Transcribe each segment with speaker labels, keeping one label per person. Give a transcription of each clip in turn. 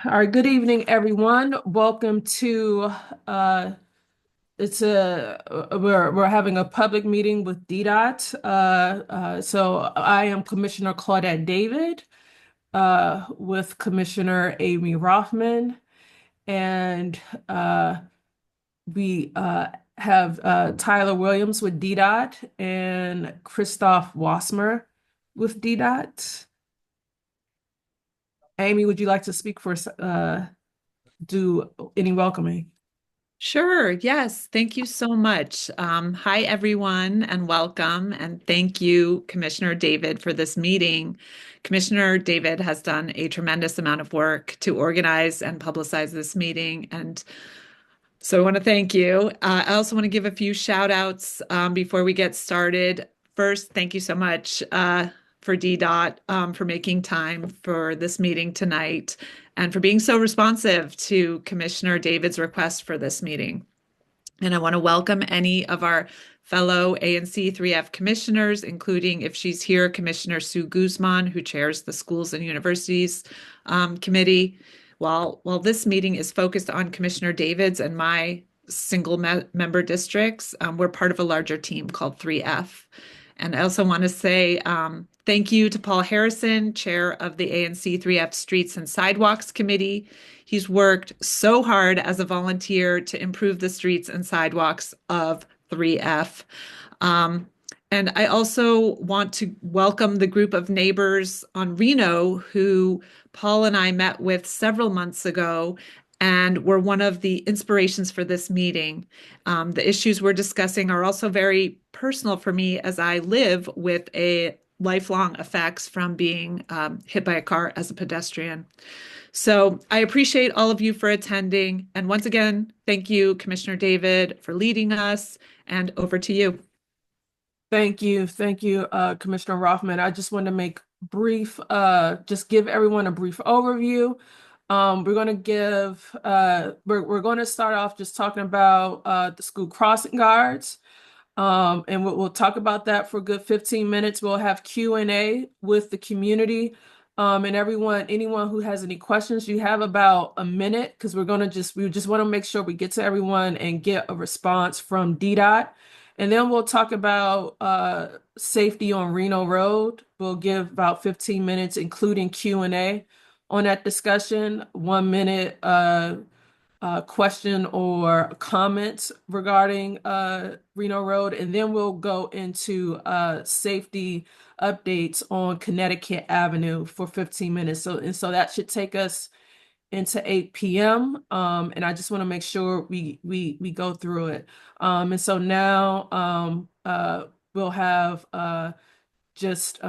Speaker 1: All right, good evening, everyone. Welcome to it's a we're having a public meeting with DDOT. So I am Commissioner Claudette David, with Commissioner Amy Rothman, and we have Tyler Williams with DDOT and Christoph Wasmer with DDOT. Amy, would you like to speak for do any welcoming?
Speaker 2: Sure. Yes. Thank you so much. Hi, everyone, and welcome. And thank you, Commissioner David, for this meeting. Commissioner David has done a tremendous amount of work to organize and publicize this meeting. And so I want to thank you. I also want to give a few shout outs before we get started. First, thank you so much for DDOT for making time for this meeting tonight and for being so responsive to Commissioner David's request for this meeting. And I want to welcome any of our fellow ANC 3F commissioners, including, if she's here, Commissioner Sue Guzman, who chairs the Schools and Universities Committee. While this meeting is focused on Commissioner David's and my single member districts, we're part of a larger team called 3F. And I also want to say thank you to Paul Harrison, chair of the ANC 3F Streets and Sidewalks Committee. He's worked so hard as a volunteer to improve the streets and sidewalks of 3F. Um, and I also want to welcome the group of neighbors on Reno who Paul and I met with several months ago and were one of the inspirations for this meeting. The issues we're discussing are also very personal for me as I live with a lifelong effects from being hit by a car as a pedestrian. So I appreciate all of you for attending. And once again, thank you, Commissioner David, for leading us. And over to you.
Speaker 1: Thank you. Thank you, Commissioner Rothman. I just want to make brief, just give everyone a brief overview. We're going to we're going to start off just talking about the school crossing guards. And we'll talk about that for a good 15 minutes. We'll have Q&A with the community. And anyone who has any questions, you have about a minute because we just want to make sure we get to everyone and get a response from DDOT. And then we'll talk about safety on Reno Road. We'll give about 15 minutes, including Q&A on that discussion. 1 minute question or comment regarding Reno Road, and then we'll go into safety updates on Connecticut Avenue for 15 minutes. So that should take us into 8 p.m. And I just want to make sure we go through it. And so now we'll have just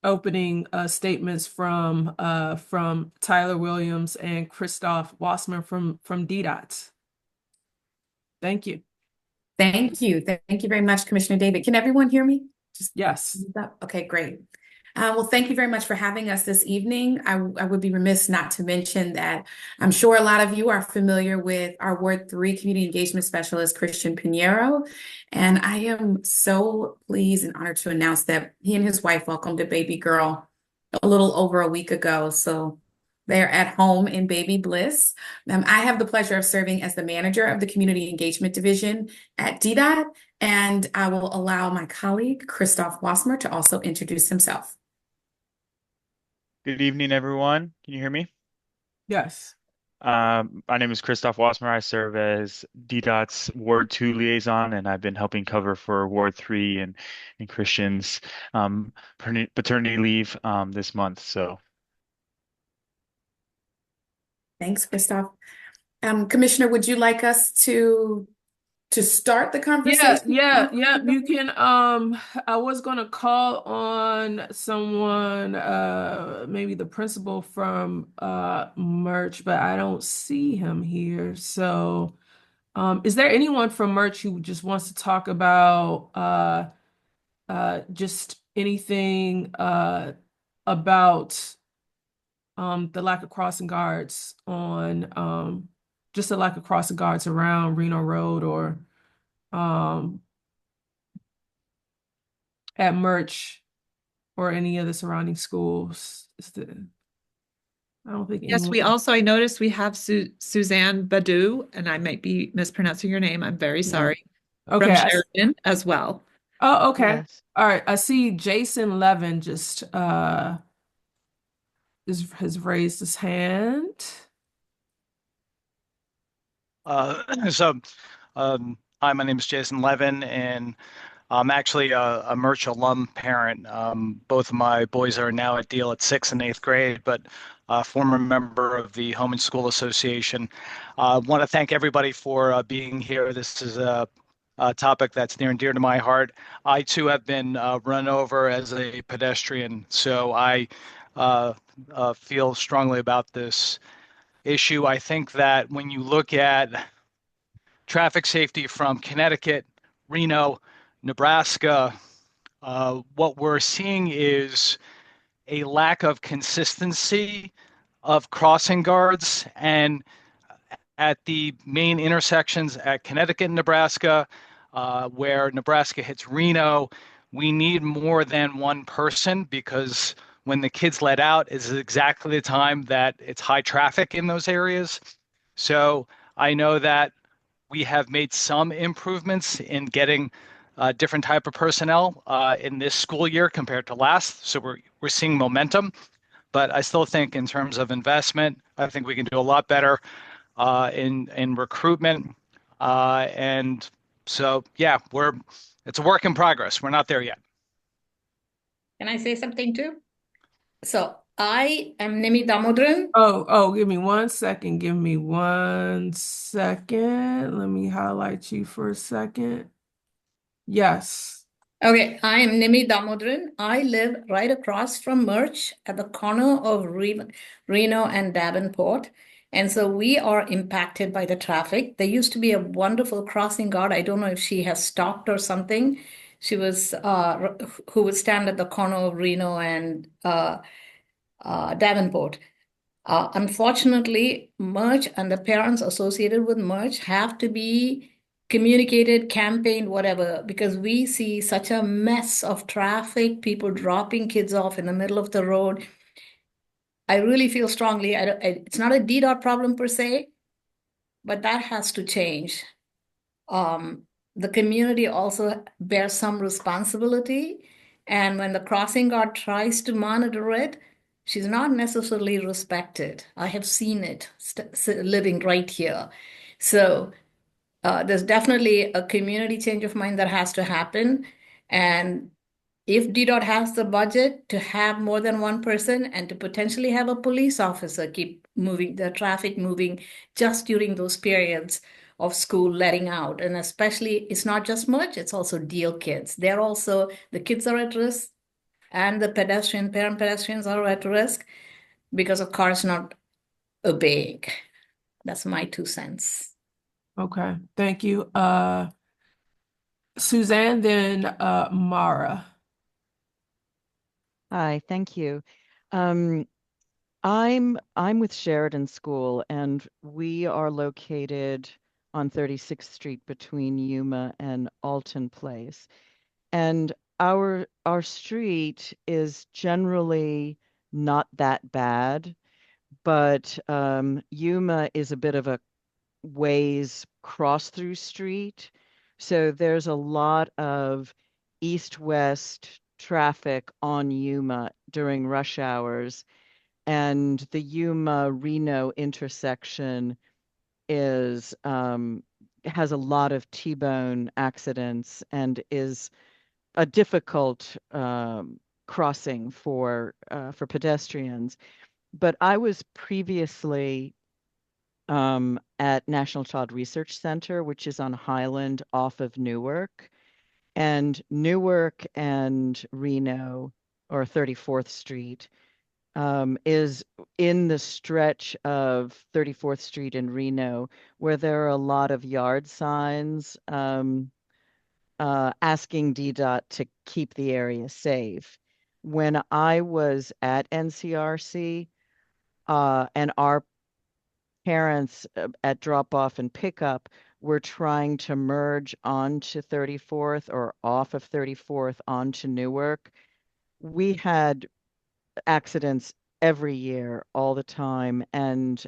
Speaker 1: opening statements from Tyler Williams and Christoph Wassmer from DDOT. Thank you.
Speaker 3: Thank you. Thank you very much, Commissioner David. Can everyone hear me?
Speaker 1: Yes.
Speaker 3: Okay, great. Well, thank you very much for having us this evening. I would be remiss not to mention that I'm sure a lot of you are familiar with our Ward 3 Community Engagement Specialist, Christian Pinheiro. And I am so pleased and honored to announce that he and his wife welcomed a baby girl a little over a week ago. So they're at home in baby bliss. I have the pleasure of serving as the manager of the Community Engagement Division at DDOT, and I will allow my colleague, Christoph Wassmer, to also introduce himself.
Speaker 4: Good evening, everyone. Can you hear me?
Speaker 1: Yes.
Speaker 4: My name is Christoph Wasmer. I serve as DDOT's Ward 2 liaison, and I've been helping cover for Ward 3 and Christian's paternity leave this month. So,
Speaker 3: Thanks, Christoph. Commissioner, would you like us to start the conversation?
Speaker 1: Yeah. You can I was gonna call on someone, maybe the principal from Merch, but I don't see him here. So is there anyone from Merch who just wants to talk about just anything about the lack of crossing guards on just the lack of crossing guards around Reno Road or um at Merch or any of the surrounding schools? I don't think
Speaker 2: Yes,
Speaker 1: anyone.
Speaker 2: we also, I noticed we have Suzanne Badu, and I might be mispronouncing your name. I'm very
Speaker 5: No.
Speaker 2: sorry, from
Speaker 1: Okay.
Speaker 2: Sheridan as well.
Speaker 1: Oh, okay.
Speaker 5: Yes.
Speaker 1: All right. I see Jason Levin just has raised his hand.
Speaker 6: Uh, so, Hi, my name is Jason Levin, and I'm actually a Merch alum parent. Both of my boys are now at Deal at sixth and eighth grade, but a former member of the Home and School Association. I want to thank everybody for being here. This is a topic that's near and dear to my heart. I too have been run over as a pedestrian, so I feel strongly about this issue. I think that when you look at traffic safety from Connecticut, Reno, Nebraska, what we're seeing is a lack of consistency of crossing guards. And at the main intersections at Connecticut and Nebraska, where Nebraska hits Reno, we need more than one person because when the kids let out is exactly the time that it's high traffic in those areas. So I know that we have made some improvements in getting different type of personnel in this school year compared to last. So we're seeing momentum, but I still think in terms of investment, I think we can do a lot better in recruitment. And so yeah, it's a work in progress. We're not there yet.
Speaker 5: Can I say something too? So I am Nimi Damodran.
Speaker 1: Oh, give me 1 second. Give me 1 second. Let me highlight you for a second. Yes.
Speaker 5: Okay, I am Nimi Damodran. I live right across from Merch at the corner of Reno and Davenport. And so we are impacted by the traffic. There used to be a wonderful crossing guard. I don't know if she has stopped or something. She was who would stand at the corner of Reno and Davenport. Unfortunately, merch and the parents associated with merch have to be communicated, campaigned, whatever, because we see such a mess of traffic, people dropping kids off in the middle of the road. I really feel strongly, it's not a DDOT problem per se, but that has to change. Um, the community also bears some responsibility. And when the crossing guard tries to monitor it, she's not necessarily respected. I have seen it living right here. So there's definitely a community change of mind that has to happen. And if DDOT has the budget to have more than one person and to potentially have a police officer keep moving the traffic moving just during those periods of school letting out. And especially, it's not just merch, it's also deal kids. They're also, the kids are at risk and the parent pedestrians are at risk because of cars not obeying. That's my 2 cents.
Speaker 1: Okay. Thank you. Suzanne, then Mara.
Speaker 7: Hi, thank you. Um, I'm with Sheridan School, and we are located on 36th Street between Yuma and Alton Place. And our street is generally not that bad, but Yuma is a bit of a ways cross through street. So there's a lot of east-west traffic on Yuma during rush hours. And the Yuma Reno intersection is has a lot of T-bone accidents and is a difficult crossing for pedestrians. But I was previously at National Child Research Center, which is on Highland off of Newark. And Newark and Reno, or 34th Street, is in the stretch of 34th Street in Reno, where there are a lot of yard signs asking DDOT to keep the area safe. When I was at NCRC, and our parents at drop off and pickup were trying to merge onto 34th or off of 34th onto Newark. We had accidents every year, all the time. And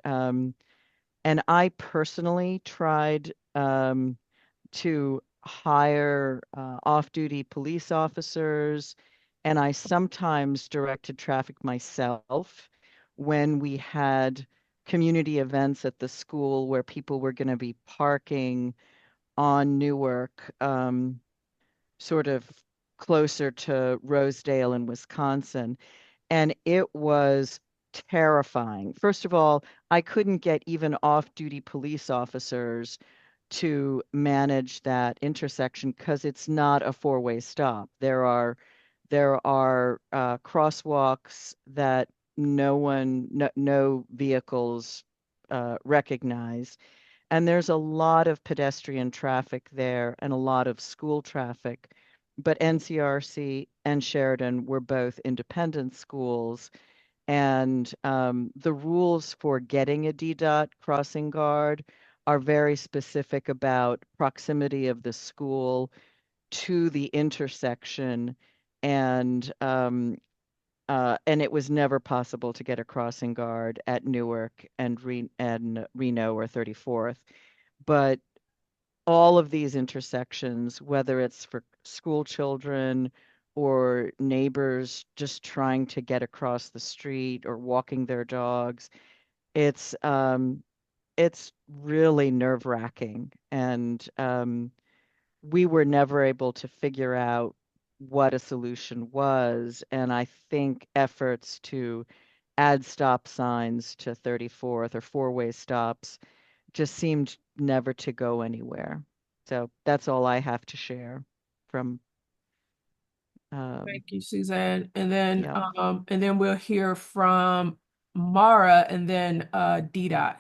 Speaker 7: I personally tried to hire off-duty police officers, and I sometimes directed traffic myself when we had community events at the school where people were going to be parking on Newark, sort of closer to Rosedale in Wisconsin. And it was terrifying. First of all, I couldn't get even off-duty police officers to manage that intersection because it's not a four-way stop. There are crosswalks that no vehicles recognize, and there's a lot of pedestrian traffic there and a lot of school traffic. But NCRC and Sheridan were both independent schools, and the rules for getting a DDOT crossing guard are very specific about proximity of the school to the intersection, and and it was never possible to get a crossing guard at Newark and Reno or 34th. But all of these intersections, whether it's for school children or neighbors just trying to get across the street or walking their dogs, it's it's really nerve-wracking. And we were never able to figure out what a solution was. And I think efforts to add stop signs to 34th or four-way stops just seemed never to go anywhere. So that's all I have to share from,
Speaker 1: Thank you, Suzanne.
Speaker 7: yeah.
Speaker 1: And then we'll hear from Mara and then DDOT.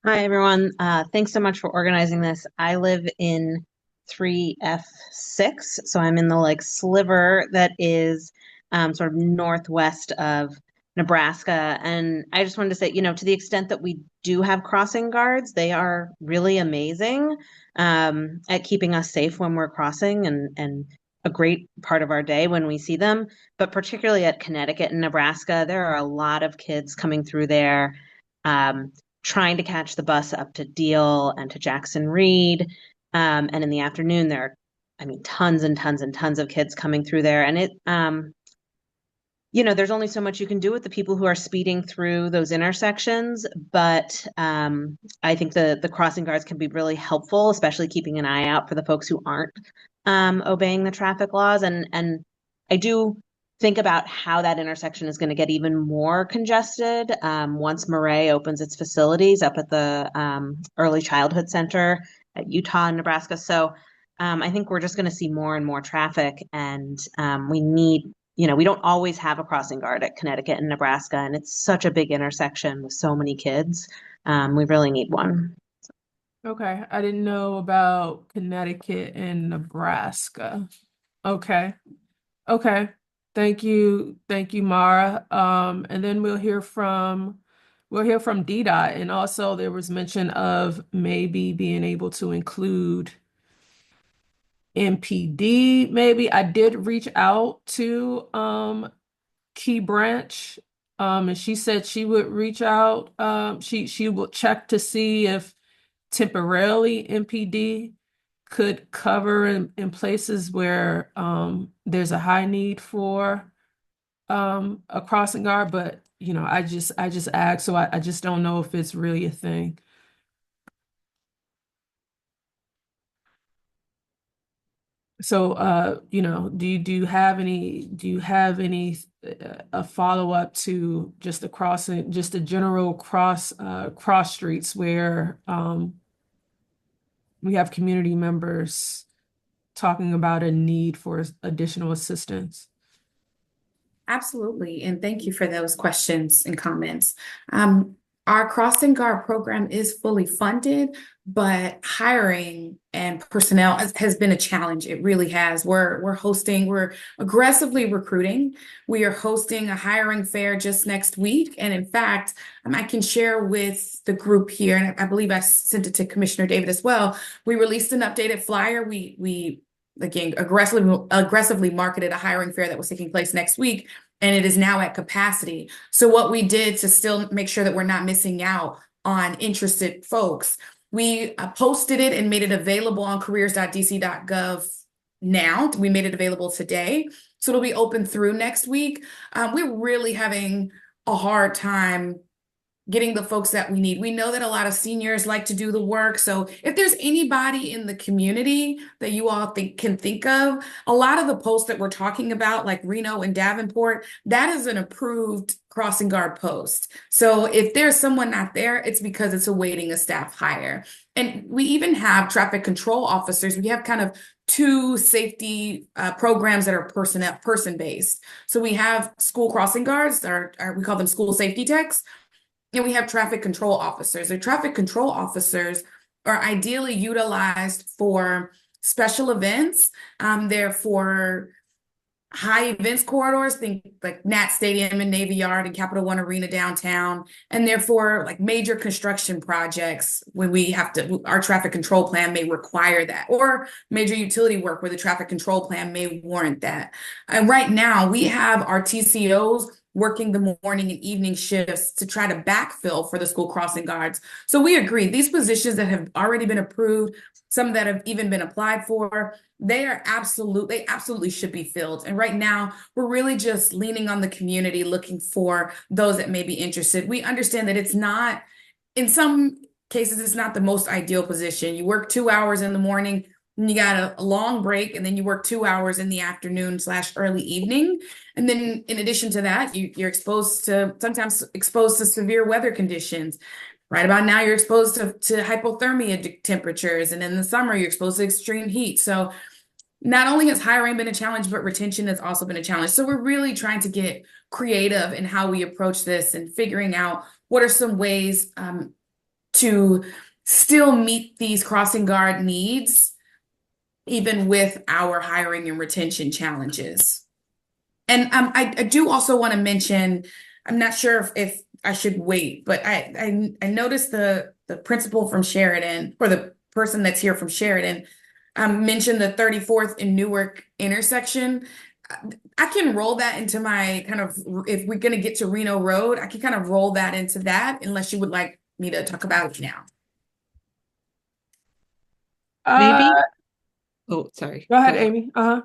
Speaker 8: Hi, everyone. Thanks so much for organizing this. I live in 3F6, so I'm in the sliver that is sort of northwest of Nebraska. And I just wanted to say, to the extent that we do have crossing guards, they are really amazing at keeping us safe when we're crossing and a great part of our day when we see them. But particularly at Connecticut and Nebraska, there are a lot of kids coming through there. Trying to catch the bus up to Deal and to Jackson Reed. And in the afternoon, there are, tons and tons and tons of kids coming through there. And there's only so much you can do with the people who are speeding through those intersections. But I think the crossing guards can be really helpful, especially keeping an eye out for the folks who aren't obeying the traffic laws. And I do think about how that intersection is going to get even more congested once Murray opens its facilities up at the Early Childhood Center at Utah and Nebraska. So I think we're just going to see more and more traffic, and we don't always have a crossing guard at Connecticut and Nebraska, and it's such a big intersection with so many kids. We really need one.
Speaker 1: Okay, I didn't know about Connecticut and Nebraska. Okay. Okay. Thank you, Mara. And then we'll hear from DDOT. And also there was mention of maybe being able to include MPD. Maybe I did reach out to Key Branch, and she said she would reach out. She will check to see if temporarily MPD could cover in places where there's a high need for a crossing guard, but I just asked, so I just don't know if it's really a thing. So do you have any a follow-up to just the crossing, just the general cross streets where we have community members talking about a need for additional assistance?
Speaker 3: Absolutely. And thank you for those questions and comments. Our crossing guard program is fully funded, but hiring and personnel has been a challenge. It really has. We're aggressively recruiting. We are hosting a hiring fair just next week. And in fact, I can share with the group here, and I believe I sent it to Commissioner David as well. We released an updated flyer. We again aggressively marketed a hiring fair that was taking place next week. and it is now at capacity. So what we did to still make sure that we're not missing out on interested folks, we posted it and made it available on careers.dc.gov now. We made it available today. So it'll be open through next week. We're really having a hard time getting the folks that we need. We know that a lot of seniors like to do the work. So if there's anybody in the community that you all can think of, a lot of the posts that we're talking about, like Reno and Davenport, that is an approved crossing guard post. So if there's someone not there, it's because it's awaiting a staff hire. And we even have traffic control officers. We have kind of two safety programs that are person-based. So we have school crossing guards, we call them school safety techs. And we have traffic control officers. The traffic control officers are ideally utilized for special events. They're for high events corridors, think like Nat Stadium and Navy Yard and Capital One Arena downtown, and therefore like major construction projects when we have to, our traffic control plan may require that, or major utility work where the traffic control plan may warrant that. And right now we have our TCOs working the morning and evening shifts to try to backfill for the school crossing guards. So we agree, these positions that have already been approved, some that have even been applied for, they absolutely should be filled. And right now, we're really just leaning on the community, looking for those that may be interested. We understand that it's not, in some cases, it's not the most ideal position. You work 2 hours in the morning, and you got a long break, and then you work 2 hours in the afternoon / early evening. And then in addition to that, you're sometimes exposed to severe weather conditions. Right about now, you're exposed to hypothermia temperatures, and in the summer, you're exposed to extreme heat. So not only has hiring been a challenge, but retention has also been a challenge. So we're really trying to get creative in how we approach this and figuring out what are some ways to still meet these crossing guard needs, even with our hiring and retention challenges. And I do also want to mention, I'm not sure if I should wait, but I noticed the principal from Sheridan, or the person that's here from Sheridan, mentioned the 34th and Newark intersection. I can roll that into my kind of, if we're going to get to Reno Road, I can kind of roll that into that, unless you would like me to talk about it now.
Speaker 2: Maybe.
Speaker 1: Uh,
Speaker 2: Oh, sorry.
Speaker 1: Go ahead, Amy.
Speaker 2: I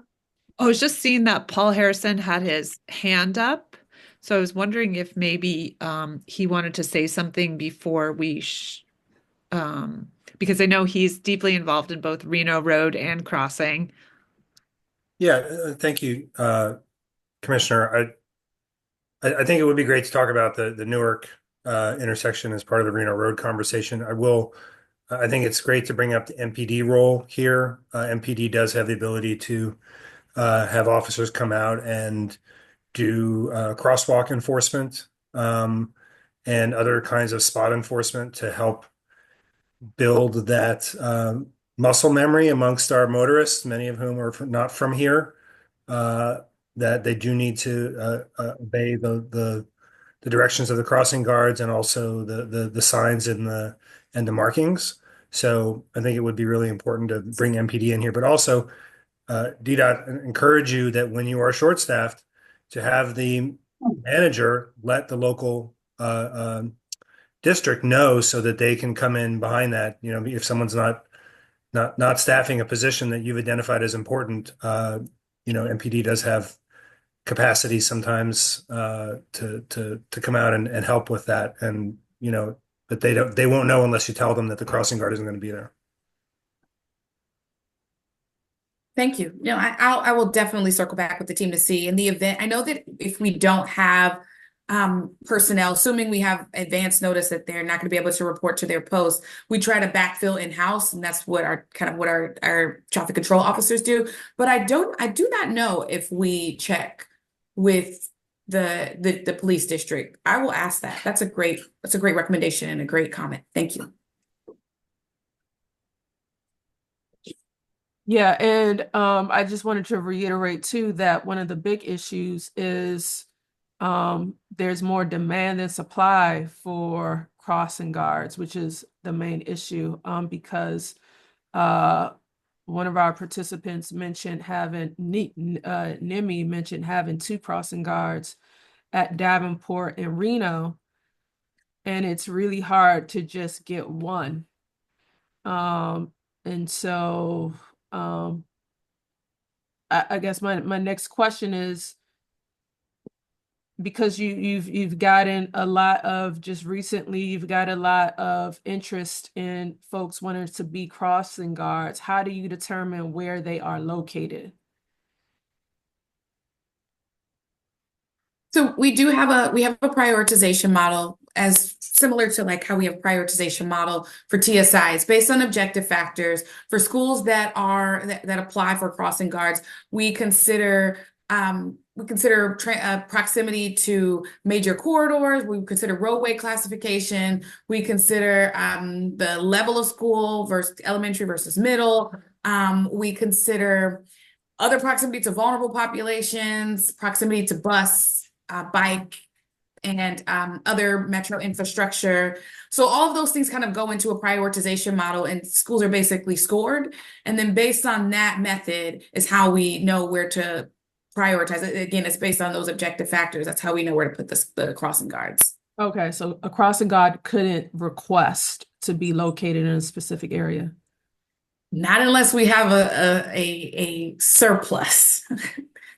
Speaker 2: was just seeing that Paul Harrison had his hand up. So I was wondering if maybe he wanted to say something before because I know he's deeply involved in both Reno Road and Crossing.
Speaker 9: Yeah, thank you, Commissioner. I think it would be great to talk about the Newark intersection as part of the Reno Road conversation. I think it's great to bring up the MPD role here. MPD does have the ability to have officers come out and do crosswalk enforcement and other kinds of spot enforcement to help build that muscle memory amongst our motorists, many of whom are not from here, that they do need to obey the directions of the crossing guards and also the signs and the markings. So I think it would be really important to bring MPD in here, but also DDOT encourage you that when you are short-staffed, to have the manager let the local district know so that they can come in behind that. You know, if someone's not staffing a position that you've identified as important, MPD does have capacity sometimes to come out and help with that. And but they won't know unless you tell them that the crossing guard isn't going to be there.
Speaker 3: Thank you. I will definitely circle back with the team to see in the event. I know that if we don't have personnel, assuming we have advance notice that they're not going to be able to report to their post, we try to backfill in-house, and that's what our traffic control officers do. But I do not know if we check with the police district. I will ask that. That's a great recommendation and a great comment. Thank you.
Speaker 1: Yeah, and I just wanted to reiterate too that one of the big issues is there's more demand than supply for crossing guards, which is the main issue, because one of our participants mentioned Nimi mentioned having two crossing guards at Davenport and Reno, and it's really hard to just get one. And so I guess my next question is, because you've gotten a lot of, just recently you've got a lot of interest in folks wanting to be crossing guards. How do you determine where they are located?
Speaker 3: So we have a prioritization model, as similar to like how we have prioritization model for TSI. It's based on objective factors. For schools that apply for crossing guards, we consider proximity to major corridors. We consider roadway classification. We consider the level of school versus elementary versus middle. We consider other proximity to vulnerable populations, proximity to bus, bike, and other metro infrastructure. So all of those things kind of go into a prioritization model, and schools are basically scored. And then based on that method is how we know where to prioritize it. Again, it's based on those objective factors. That's how we know where to put the crossing guards.
Speaker 1: Okay, so a crossing guard couldn't request to be located in a specific area.
Speaker 3: Not unless we have a surplus.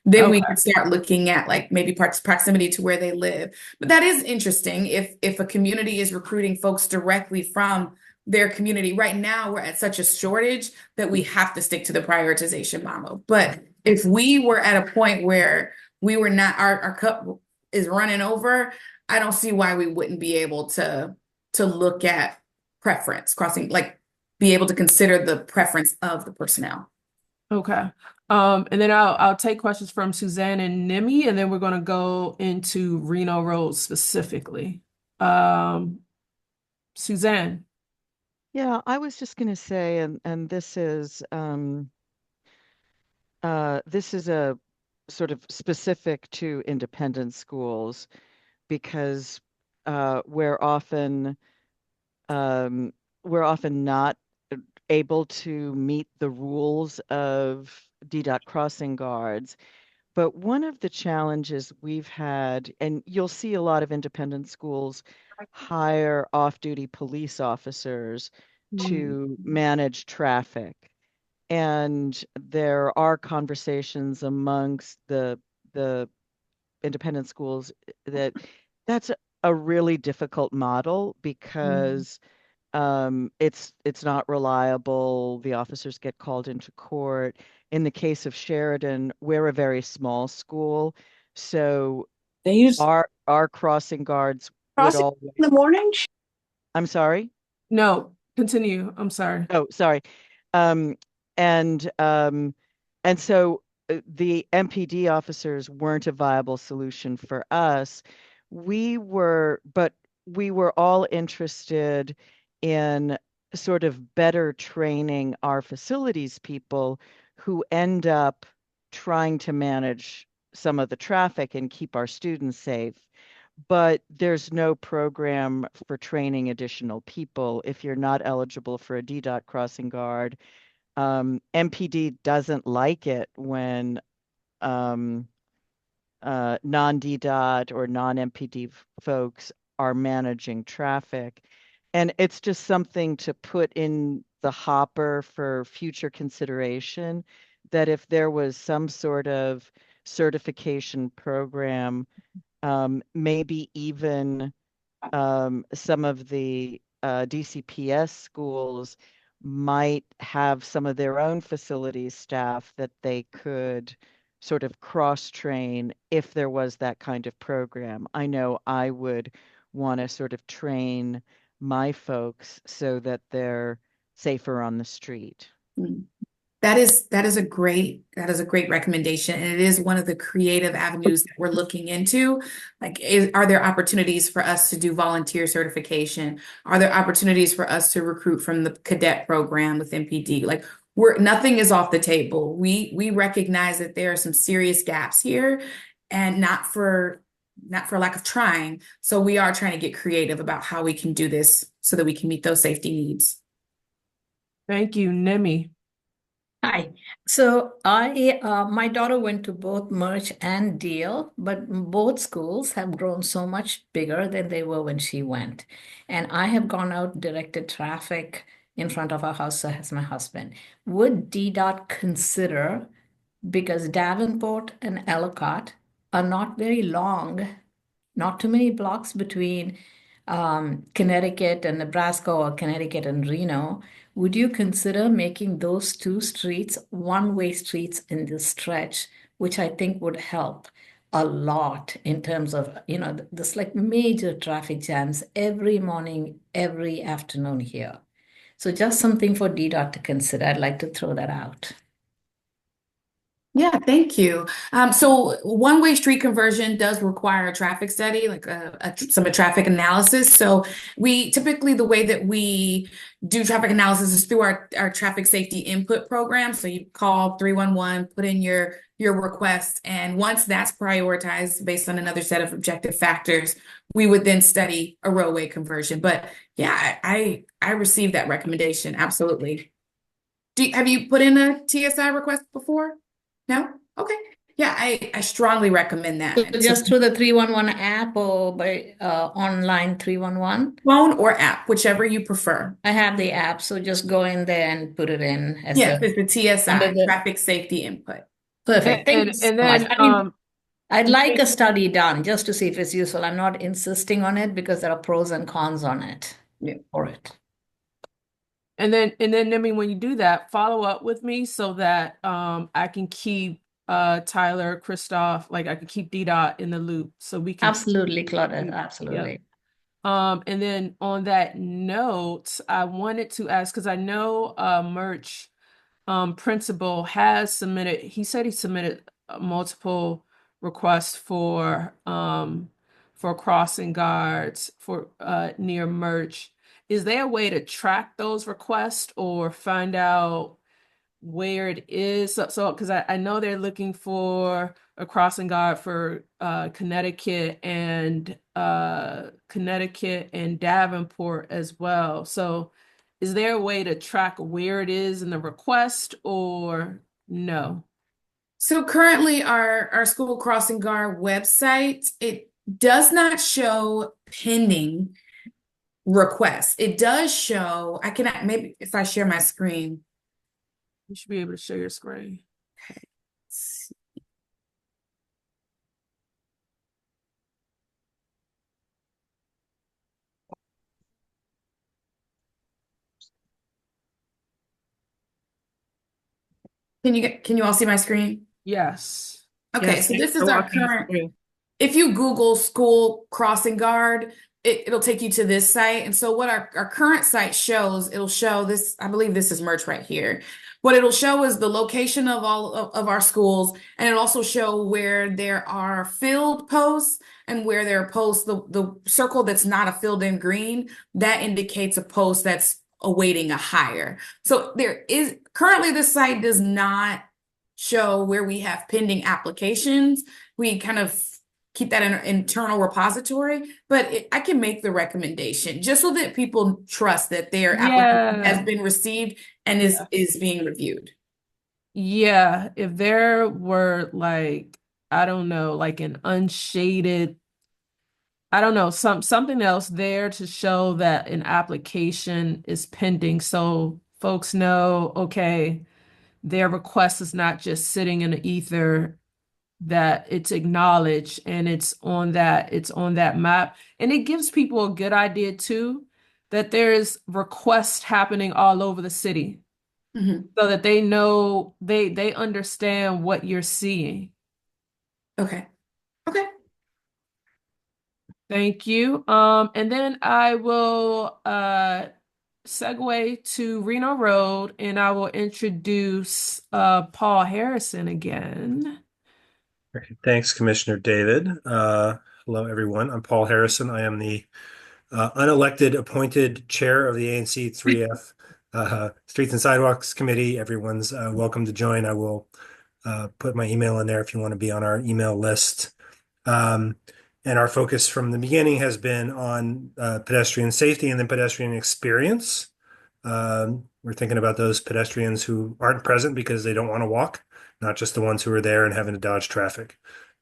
Speaker 3: Then we
Speaker 1: Okay.
Speaker 3: can start looking at like maybe proximity to where they live. But that is interesting if a community is recruiting folks directly from their community. Right now, we're at such a shortage that we have to stick to the prioritization model. But if we were at a point where we were not, our cup is running over, I don't see why we wouldn't be able to look at preference crossing, like be able to consider the preference of the personnel.
Speaker 1: Okay. And then I'll take questions from Suzanne and Nimi, and then we're going to go into Reno Road specifically. Suzanne.
Speaker 7: Yeah, I was just going to say, and this is a sort of specific to independent schools, because we're often not able to meet the rules of DDOT crossing guards. But one of the challenges we've had, and you'll see a lot of independent schools hire off-duty police officers to manage traffic. And there are conversations amongst the independent schools that that's a really difficult model, because it's not reliable. The officers get called into court. In the case of Sheridan, we're a very small school, so
Speaker 5: They use
Speaker 7: our crossing guards would
Speaker 5: crossing
Speaker 7: always.
Speaker 5: in the morning.
Speaker 7: I'm sorry.
Speaker 1: No, continue. I'm sorry.
Speaker 7: Oh, sorry. Um, and um, and so the MPD officers weren't a viable solution for us. But we were all interested in sort of better training our facilities people, who end up trying to manage some of the traffic and keep our students safe. But there's no program for training additional people if you're not eligible for a DDOT crossing guard. MPD doesn't like it when non-DDOT or non-MPD folks are managing traffic. And it's just something to put in the hopper for future consideration, that if there was some sort of certification program, maybe even some of the DCPS schools might have some of their own facilities staff that they could sort of cross-train if there was that kind of program. I know I would want to sort of train my folks so that they're safer on the street.
Speaker 3: That is a great recommendation, and it is one of the creative avenues that we're looking into. Like, are there opportunities for us to do volunteer certification? Are there opportunities for us to recruit from the cadet program with MPD? Like, nothing is off the table. We recognize that there are some serious gaps here, and not for lack of trying. So we are trying to get creative about how we can do this so that we can meet those safety needs.
Speaker 1: Thank you, Nimi.
Speaker 5: Hi. So my daughter went to both Merch and Deal, but both schools have grown so much bigger than they were when she went. And I have gone out, directed traffic in front of our house, so has my husband. Would DDOT consider, because Davenport and Ellicott are not very long, not too many blocks between Connecticut and Nebraska or Connecticut and Reno. Would you consider making those two streets one-way streets in this stretch, which I think would help a lot in terms of, this like major traffic jams every morning, every afternoon here. So just something for DDOT to consider. I'd like to throw that out.
Speaker 3: Yeah, thank you. So one-way street conversion does require a traffic study, like some traffic analysis. So we typically, the way that we do traffic analysis is through our traffic safety input program. So you call 311, put in your request, and once that's prioritized based on another set of objective factors, we would then study a roadway conversion. But yeah, I received that recommendation. Absolutely. Have you put in a TSI request before? No? Okay. Yeah, I strongly recommend
Speaker 5: So
Speaker 3: that. So
Speaker 5: just through the 311 app or by online 311?
Speaker 3: phone or app, whichever you prefer.
Speaker 5: I have the app, so just go in there and put it in as
Speaker 3: Yes, it's the
Speaker 5: under
Speaker 3: TSI,
Speaker 5: the
Speaker 3: traffic safety input.
Speaker 5: perfect. Thank you so
Speaker 1: And
Speaker 5: much.
Speaker 1: then
Speaker 5: I mean, I'd like a study done just to see if it's useful. I'm not insisting on it because there are pros and cons on it
Speaker 3: Yeah.
Speaker 5: for it.
Speaker 1: I mean, when you do that, follow up with me so that I can keep Tyler, Christoph, like I can keep DDOT in the loop so we can
Speaker 5: Absolutely, Claudia.
Speaker 1: Yep.
Speaker 5: Absolutely.
Speaker 1: And then on that note, I wanted to ask because I know Merch principal has submitted, he said he submitted multiple requests for crossing guards for near Merch. Is there a way to track those requests or find out where it is? So because I know they're looking for a crossing guard for Connecticut and Davenport as well. So is there a way to track where it is in the request or no?
Speaker 3: So currently our school crossing guard website, it does not show pending requests. It does show, I can maybe if I share my screen.
Speaker 1: You should be able to share your screen.
Speaker 3: Can you all see my screen?
Speaker 1: Yes.
Speaker 3: Okay,
Speaker 2: Yes,
Speaker 3: so
Speaker 2: thanks
Speaker 3: this
Speaker 2: for
Speaker 3: is our
Speaker 2: walking us
Speaker 3: current.
Speaker 2: through.
Speaker 3: If you Google school crossing guard, it'll take you to this site. And so what our current site shows, it'll show this, I believe this is Merch right here. What it'll show is the location of all of our schools, and it'll also show where there are filled posts and where there are posts. The circle that's not a filled in green, that indicates a post that's awaiting a hire. So there is currently this site does not show where we have pending applications. We kind of keep that in an internal repository, but I can make the recommendation just so that people trust that their application has
Speaker 1: Yeah.
Speaker 3: been received and is being reviewed.
Speaker 1: Yeah. If there were like, I don't know, like an unshaded, I don't know, something else there to show that an application is pending so folks know, okay, their request is not just sitting in the ether, that it's acknowledged and it's on that map. And it gives people a good idea too that there's requests happening all over the city
Speaker 3: Mhm.
Speaker 1: so that they know they understand what you're seeing.
Speaker 3: Okay. Okay.
Speaker 1: Thank you. And then I will segue to Reno Road and I will introduce Paul Harrison again.
Speaker 9: Great. Thanks, Commissioner David. Hello, everyone. I'm Paul Harrison. I am the unelected appointed chair of the ANC 3F Streets and Sidewalks Committee. Everyone's welcome to join. I will put my email in there if you want to be on our email list. And our focus from the beginning has been on pedestrian safety and then pedestrian experience. We're thinking about those pedestrians who aren't present because they don't want to walk, not just the ones who are there and having to dodge traffic.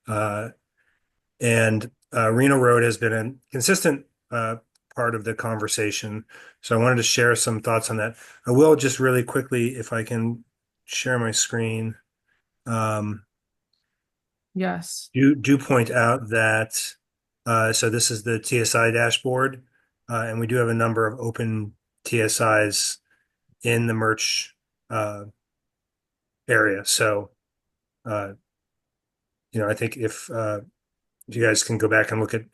Speaker 9: And Reno Road has been a consistent part of the conversation. So I wanted to share some thoughts on that. I will just really quickly, if I can share my screen,
Speaker 1: Yes.
Speaker 9: do point out that so this is the TSI dashboard, and we do have a number of open TSIs in the merch area. So I think if you guys can go back and look at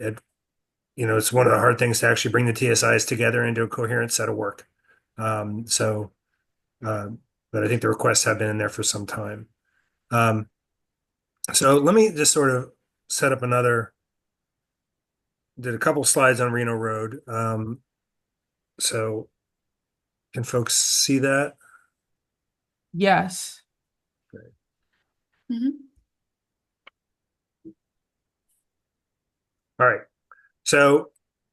Speaker 9: it's one of the hard things to actually bring the TSIs together into a coherent set of work. So, but I think the requests have been in there for some time. So let me just sort of set up did a couple slides on Reno Road. So can folks see that?
Speaker 1: Yes.
Speaker 9: Great. All right. So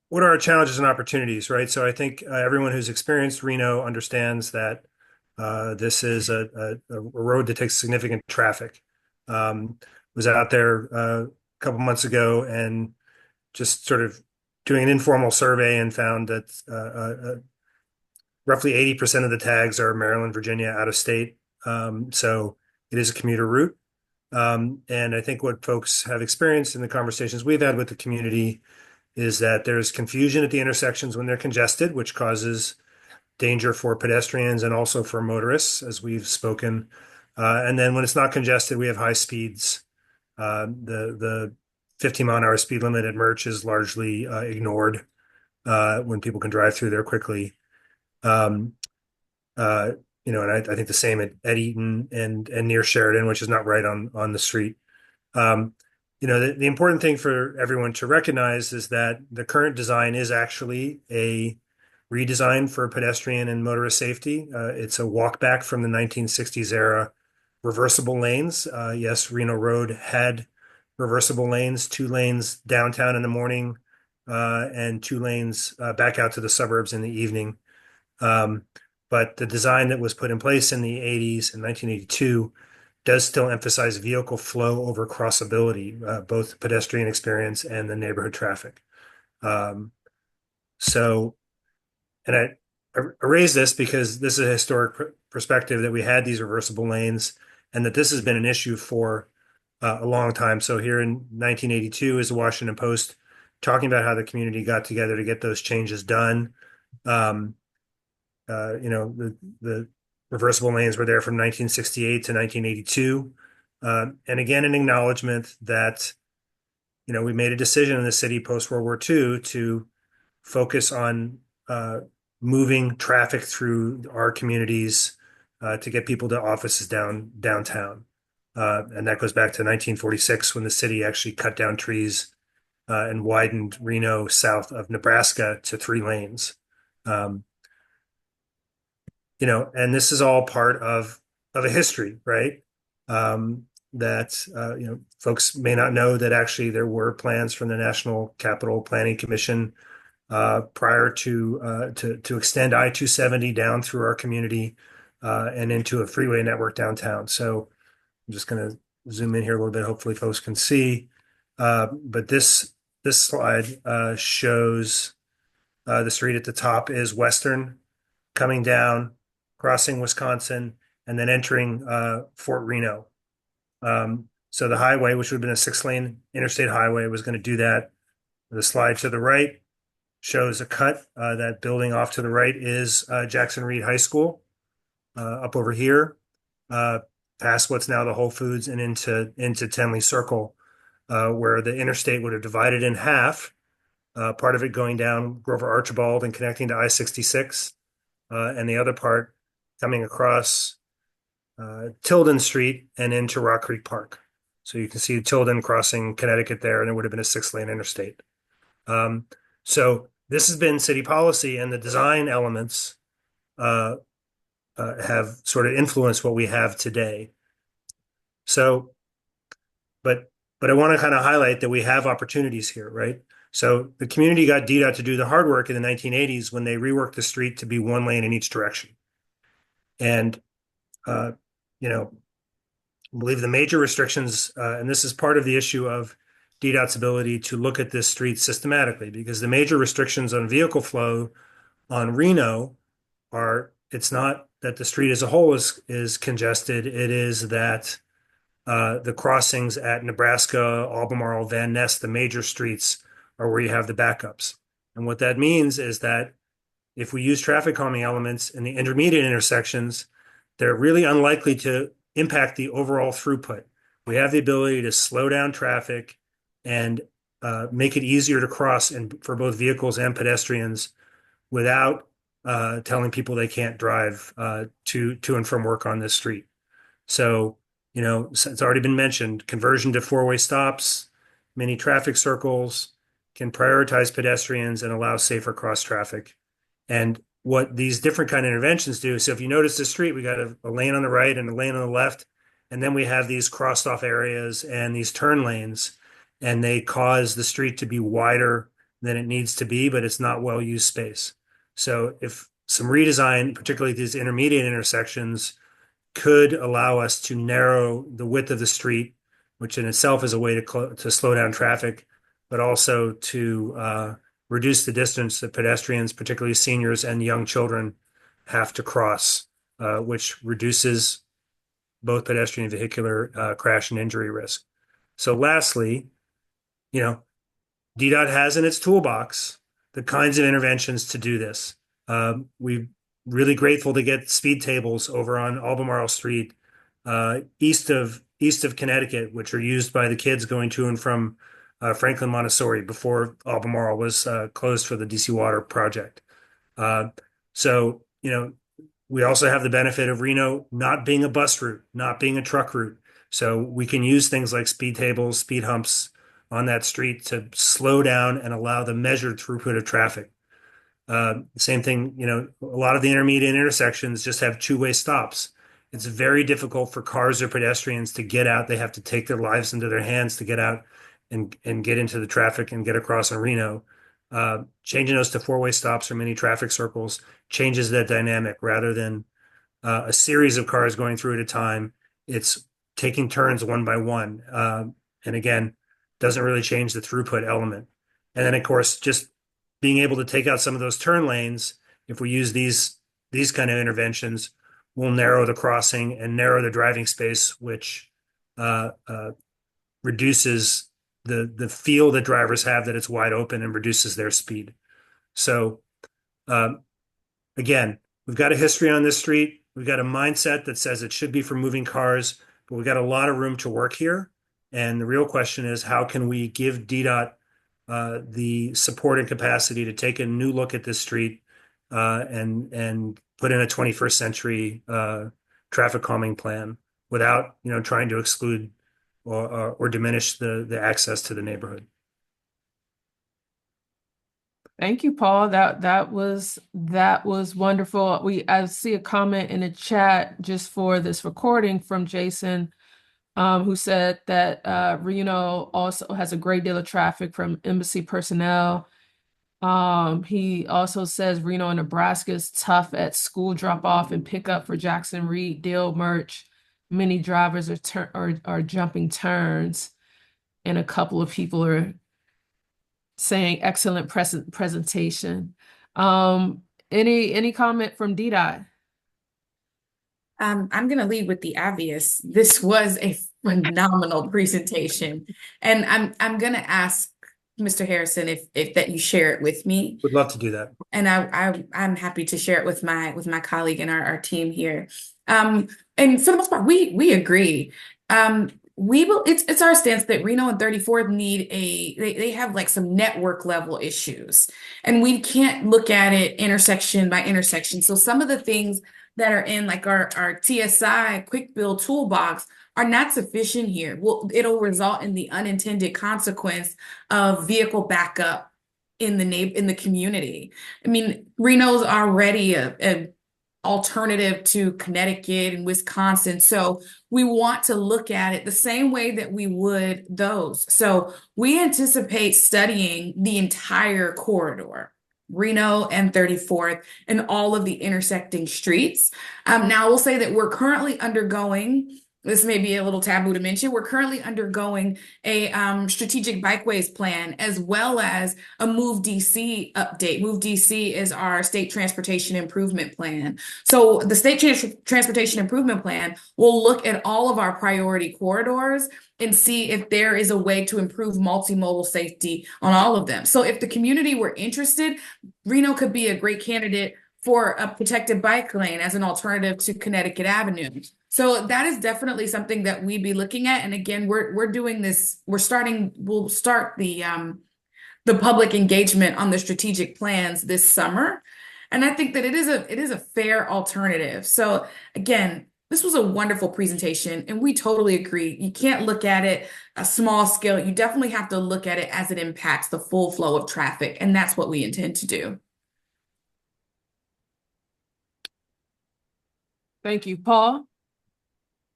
Speaker 9: what are our challenges and opportunities, right? So I think everyone who's experienced Reno understands that this is a road that takes significant traffic. Was out there a couple months ago and just sort of doing an informal survey and found that roughly 80% of the tags are Maryland, Virginia, out of state. So it is a commuter route. And I think what folks have experienced in the conversations we've had with the community is that there's confusion at the intersections when they're congested, which causes danger for pedestrians and also for motorists, as we've spoken. And then when it's not congested, we have high speeds. The 15-mile-an-hour speed limit at Merch is largely ignored when people can drive through there quickly. Um, uh, and I think the same at Eaton and near Sheridan, which is not right on the street. The important thing for everyone to recognize is that the current design is actually a redesign for pedestrian and motorist safety. It's a walkback from the 1960s era reversible lanes. Yes, Reno Road had reversible lanes, 2 lanes downtown in the morning, and 2 lanes back out to the suburbs in the evening. But the design that was put in place in the 80s and 1982 does still emphasize vehicle flow over crossability, both pedestrian experience and the neighborhood traffic. So, and I raise this because this is a historic perspective that we had these reversible lanes and that this has been an issue for a long time. So here in 1982 is the Washington Post talking about how the community got together to get those changes done. The reversible lanes were there from 1968 to 1982. And again, an acknowledgement that, we made a decision in the city post World War II to focus on moving traffic through our communities to get people to offices downtown. And that goes back to 1946 when the city actually cut down trees and widened Reno south of Nebraska to 3 lanes. And this is all part of a history, right? That folks may not know that actually there were plans from the National Capital Planning Commission prior to extend I-270 down through our community and into a freeway network downtown. So I'm just going to zoom in here a little bit. Hopefully, folks can see. But this slide shows the street at the top is Western coming down, crossing Wisconsin, and then entering Fort Reno. So the highway, which would have been a 6-lane interstate highway, was going to do that. The slide to the right shows a cut. That building off to the right is Jackson Reed High School. Up over here, past what's now the Whole Foods and into Tenley Circle, where the interstate would have divided in half. Part of it going down Grover Archibald and connecting to I-66, and the other part coming across Tilden Street and into Rock Creek Park. So you can see Tilden crossing Connecticut there, and it would have been a 6-lane interstate. So this has been city policy, and the design elements have sort of influenced what we have today. So, but I want to kind of highlight that we have opportunities here, right? So the community got DDOT to do the hard work in the 1980s when they reworked the street to be one lane in each direction. And, uh, you know, I believe the major restrictions, and this is part of the issue of DDOT's ability to look at this street systematically, because the major restrictions on vehicle flow on Reno are, it's not that the street as a whole is congested. It is that the crossings at Nebraska, Albemarle, Van Ness, the major streets are where you have the backups. And what that means is that if we use traffic calming elements in the intermediate intersections, they're really unlikely to impact the overall throughput. We have the ability to slow down traffic and make it easier to cross for both vehicles and pedestrians without telling people they can't drive to and from work on this street. So, it's already been mentioned, conversion to four-way stops, mini traffic circles can prioritize pedestrians and allow safer cross traffic. And what these different kind of interventions do, so if you notice the street, we got a lane on the right and a lane on the left, and then we have these crossed off areas and these turn lanes, and they cause the street to be wider than it needs to be, but it's not well-used space. So if some redesign, particularly these intermediate intersections, could allow us to narrow the width of the street, which in itself is a way to slow down traffic, but also to reduce the distance that pedestrians, particularly seniors and young children, have to cross, which reduces both pedestrian and vehicular crash and injury risk. So lastly, DDOT has in its toolbox the kinds of interventions to do this. We're really grateful to get speed tables over on Albemarle Street, east of Connecticut, which are used by the kids going to and from Franklin Montessori before Albemarle was closed for the DC Water project. So, we also have the benefit of Reno not being a bus route, not being a truck route. So we can use things like speed tables, speed humps on that street to slow down and allow the measured throughput of traffic. Same thing, a lot of the intermediate intersections just have two-way stops. It's very difficult for cars or pedestrians to get out. They have to take their lives into their hands to get out and get into the traffic and get across in Reno. Changing those to four-way stops or mini traffic circles changes that dynamic. Rather than a series of cars going through at a time, it's taking turns one by one. And again, doesn't really change the throughput element. And then, of course, just being able to take out some of those turn lanes, if we use these kind of interventions, will narrow the crossing and narrow the driving space, which reduces the feel that drivers have that it's wide open and reduces their speed. So again, we've got a history on this street. We've got a mindset that says it should be for moving cars, but we've got a lot of room to work here. And the real question is, how can we give DDOT the support and capacity to take a new look at this street and put in a 21st century traffic calming plan without trying to exclude or diminish the access to the neighborhood.
Speaker 1: Thank you, Paul. That was wonderful. I see a comment in the chat just for this recording from Jason, who said that Reno also has a great deal of traffic from embassy personnel. He also says Reno and Nebraska is tough at school drop off and pickup for Jackson Reed deal merch. Many drivers are jumping turns, and a couple of people are saying excellent presentation. Any comment from DDOT?
Speaker 3: I'm going to lead with the obvious. This was a phenomenal presentation, and I'm going to ask Mr. Harrison if that you share it with me.
Speaker 9: Would love to do that. And
Speaker 3: I'm happy to share it with my colleague and our team here. And for the most part, we agree. It's our stance that Reno and 34th need they have like some network level issues, and we can't look at it intersection by intersection. So some of the things that are in like our TSI quick build toolbox are not sufficient here. Well, it'll result in the unintended consequence of vehicle backup in the community. I mean, Reno's already a alternative to Connecticut and Wisconsin. So we want to look at it the same way that we would those. So we anticipate studying the entire corridor, Reno and 34th, and all of the intersecting streets. Now, I will say that we're currently undergoing, this may be a little taboo to mention, we're currently undergoing a strategic bikeways plan as well as a Move DC update. Move DC is our state transportation improvement plan. So the state transportation improvement plan will look at all of our priority corridors and see if there is a way to improve multimodal safety on all of them. So if the community were interested, Reno could be a great candidate for a protected bike lane as an alternative to Connecticut Avenue. So that is definitely something that we'd be looking at. And again, we're doing this, we'll start the public engagement on the strategic plans this summer. And I think that it is a fair alternative. So again, this was a wonderful presentation, and we totally agree. You can't look at it a small scale. You definitely have to look at it as it impacts the full flow of traffic, and that's what we intend to do.
Speaker 1: Thank you, Paul.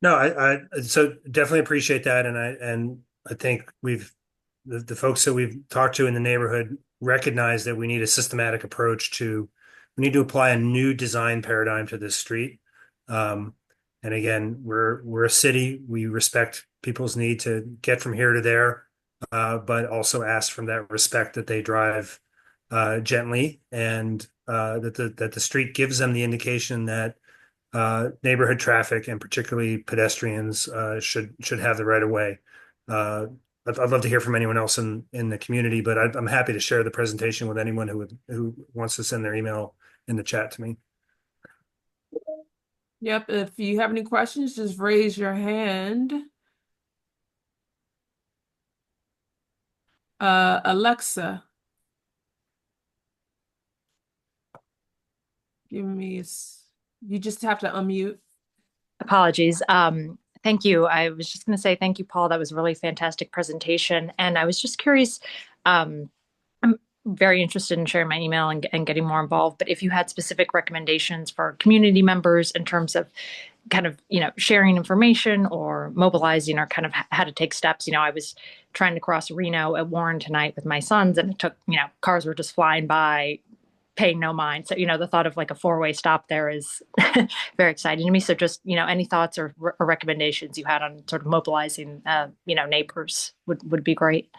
Speaker 9: No, I so definitely appreciate that, and I think the folks that we've talked to in the neighborhood recognize that we need a systematic approach we need to apply a new design paradigm to this street. And again, we're a city. We respect people's need to get from here to there, but also ask from that respect that they drive gently, and that the street gives them the indication that neighborhood traffic and particularly pedestrians should have the right of way. I'd love to hear from anyone else in the community, but I'm happy to share the presentation with anyone who wants to send their email in the chat to me.
Speaker 1: Yep, if you have any questions, just raise your hand. Alexa, you just have to unmute.
Speaker 10: Apologies. Thank you. I was just going to say thank you, Paul. That was a really fantastic presentation. And I was just curious, I'm very interested in sharing my email and getting more involved, but if you had specific recommendations for community members in terms of kind of, sharing information or mobilizing or kind of how to take steps. I was trying to cross Reno at Warren tonight with my sons, and it took, cars were just flying by, paying no mind. So, the thought of like a 4-way stop there is very exciting to me. So just, any thoughts or recommendations you had on sort of mobilizing, neighbors would be great.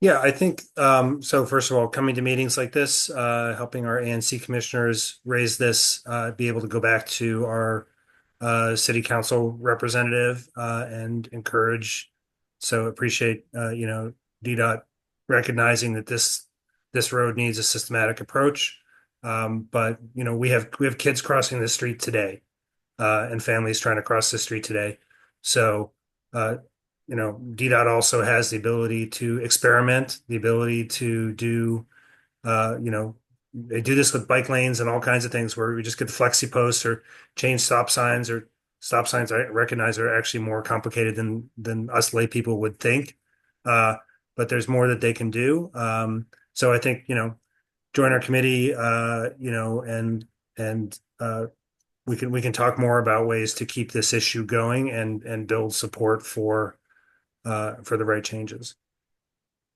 Speaker 9: Yeah, I think so. First of all, coming to meetings like this, helping our ANC commissioners raise this, be able to go back to our city council representative and encourage. So appreciate DDOT recognizing that this road needs a systematic approach. But we have kids crossing the street today, and families trying to cross the street today. So DDOT also has the ability to experiment, the ability to do, they do this with bike lanes and all kinds of things where we just get flexi posts or change stop signs, or stop signs I recognize are actually more complicated than us lay people would think. But there's more that they can do. So I think, join our committee, and we can talk more about ways to keep this issue going and build support for the right changes.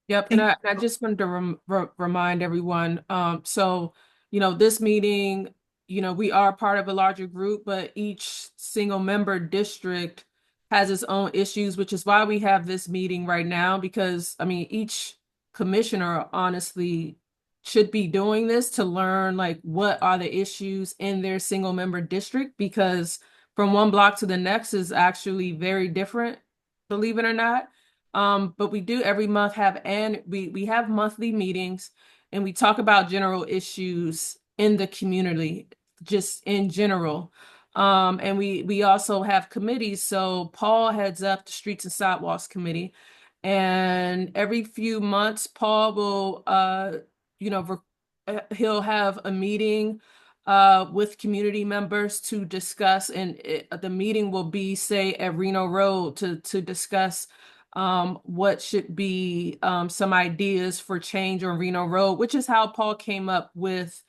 Speaker 1: Yep, and I just wanted to remind everyone, so, this meeting, we are part of a larger group, but each single member district has its own issues, which is why we have this meeting right now, because, each commissioner honestly should be doing this to learn, like, what are the issues in their single member district, because from one block to the next is actually very different, believe it or not. But we do every month we have monthly meetings, and we talk about general issues in the community, just in general. And we also have committees. So Paul heads up the Streets and Sidewalks Committee, and every few months Paul will he'll have a meeting with community members to discuss, and the meeting will be, say, at Reno Road to discuss what should be some ideas for change on Reno Road, which is how Paul came up with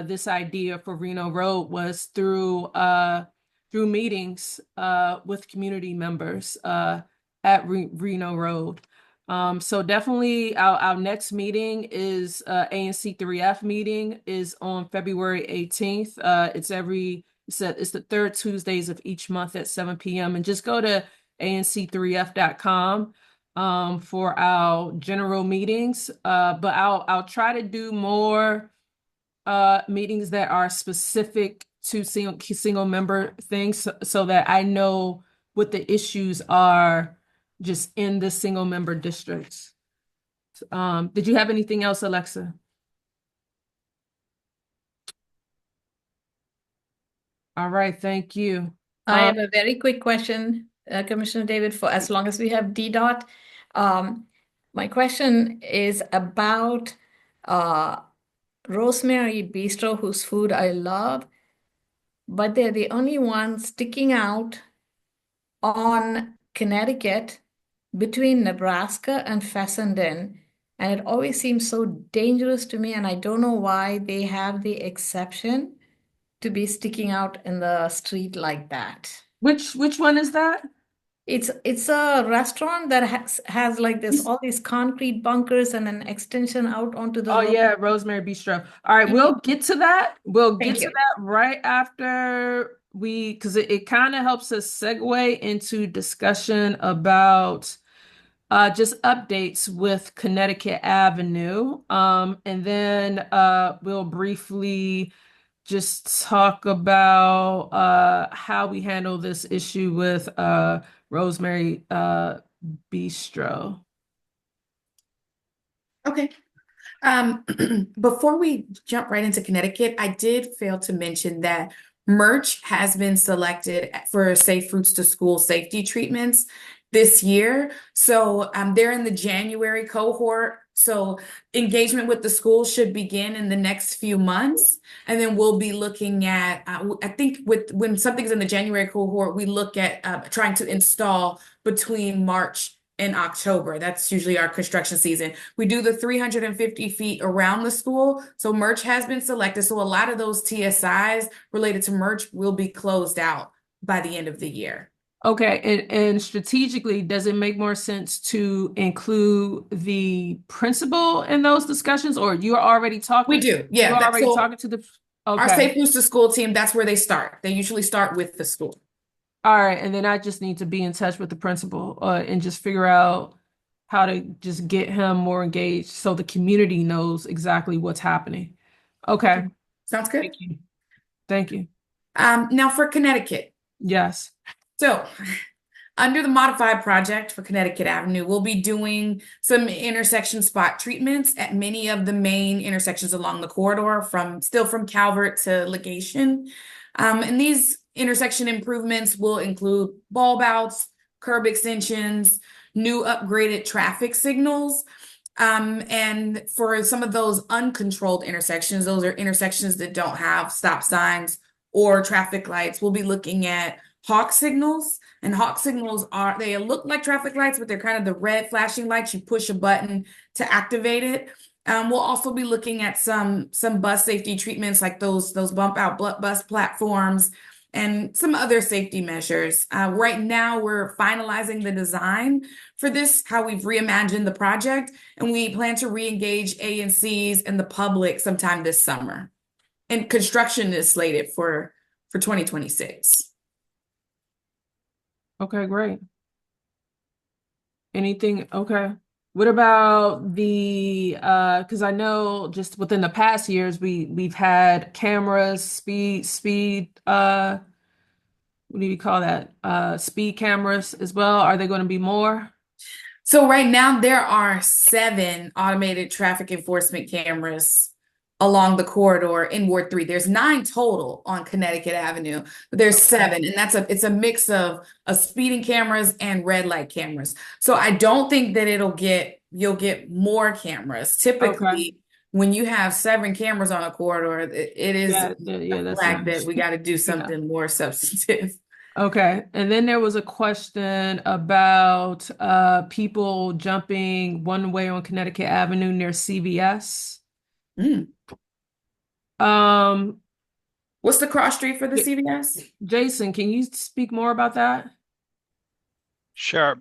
Speaker 1: this idea for Reno Road was through meetings with community members at Reno Road. So definitely our next meeting is ANC 3F meeting is on February 18th. It's the third Tuesdays of each month at 7 p.m. And just go to anc3f.com for our general meetings. But I'll try to do more meetings that are specific to single member things so that I know what the issues are just in the single member districts. Did you have anything else, Alexa? All right, thank you.
Speaker 5: I have a very quick question, Commissioner David, for as long as we have DDOT. My question is about Rosemary Bistro, whose food I love, but they're the only ones sticking out on Connecticut between Nebraska and Fessenden. And it always seems so dangerous to me, and I don't know why they have the exception to be sticking out in the street like that.
Speaker 1: Which one is that?
Speaker 5: It's a restaurant that has like this all these concrete bunkers and an extension out onto the
Speaker 1: Oh
Speaker 5: road.
Speaker 1: yeah, Rosemary Bistro. All right, we'll get to that. We'll get
Speaker 5: Thank
Speaker 1: to
Speaker 5: you.
Speaker 1: that right after because it kind of helps us segue into discussion about just updates with Connecticut Avenue. And then we'll briefly just talk about how we handle this issue with Rosemary Bistro.
Speaker 3: Okay. Before we jump right into Connecticut, I did fail to mention that Merch has been selected for Safe Routes to School safety treatments this year. So they're in the January cohort. So engagement with the school should begin in the next few months. And then we'll be looking at, I think when something's in the January cohort, we look at trying to install between March in October. That's usually our construction season. We do the 350 feet around the school. So Merch has been selected. So a lot of those TSIs related to Merch will be closed out by the end of the year.
Speaker 1: Okay, and strategically, does it make more sense to include the principal in those discussions, or you're already talking?
Speaker 3: We do, yeah.
Speaker 1: You're already talking to the,
Speaker 3: Our
Speaker 1: okay.
Speaker 3: Safe Routes to School team, that's where they start. They usually start with the school.
Speaker 1: All right, and then I just need to be in touch with the principal and just figure out how to just get him more engaged so the community knows exactly what's happening. Okay.
Speaker 3: Sounds good.
Speaker 1: Thank you. Thank you.
Speaker 3: Now for Connecticut.
Speaker 1: Yes.
Speaker 3: So under the modified project for Connecticut Avenue, we'll be doing some intersection spot treatments at many of the main intersections along the corridor from Calvert to Legation. And these intersection improvements will include bulb outs, curb extensions, new upgraded traffic signals. And for some of those uncontrolled intersections, those are intersections that don't have stop signs or traffic lights, we'll be looking at hawk signals. And hawk signals they look like traffic lights, but they're kind of the red flashing lights. You push a button to activate it. We'll also be looking at some bus safety treatments like those bump out bus platforms and some other safety measures. Right now, we're finalizing the design for this, how we've reimagined the project, and we plan to re-engage ANCs and the public sometime this summer. And construction is slated for 2026.
Speaker 1: Okay, great. Anything? Okay. What about the because I know just within the past years we've had cameras, what do you call that? Speed cameras as well. Are there going to be more?
Speaker 3: So right now there are 7 automated traffic enforcement cameras along the corridor in Ward 3. There's 9 total on Connecticut Avenue, but there's 7, and it's a mix of speeding cameras and red light cameras. So I don't think that you'll get more cameras. Typically, when you have 7 cameras on a corridor, it is a flag that we got to do something more substantive.
Speaker 1: Okay. And then there was a question about people jumping one way on Connecticut Avenue near CVS. Um,
Speaker 3: What's the cross street for the CVS?
Speaker 1: Jason, can you speak more about that?
Speaker 6: Sure.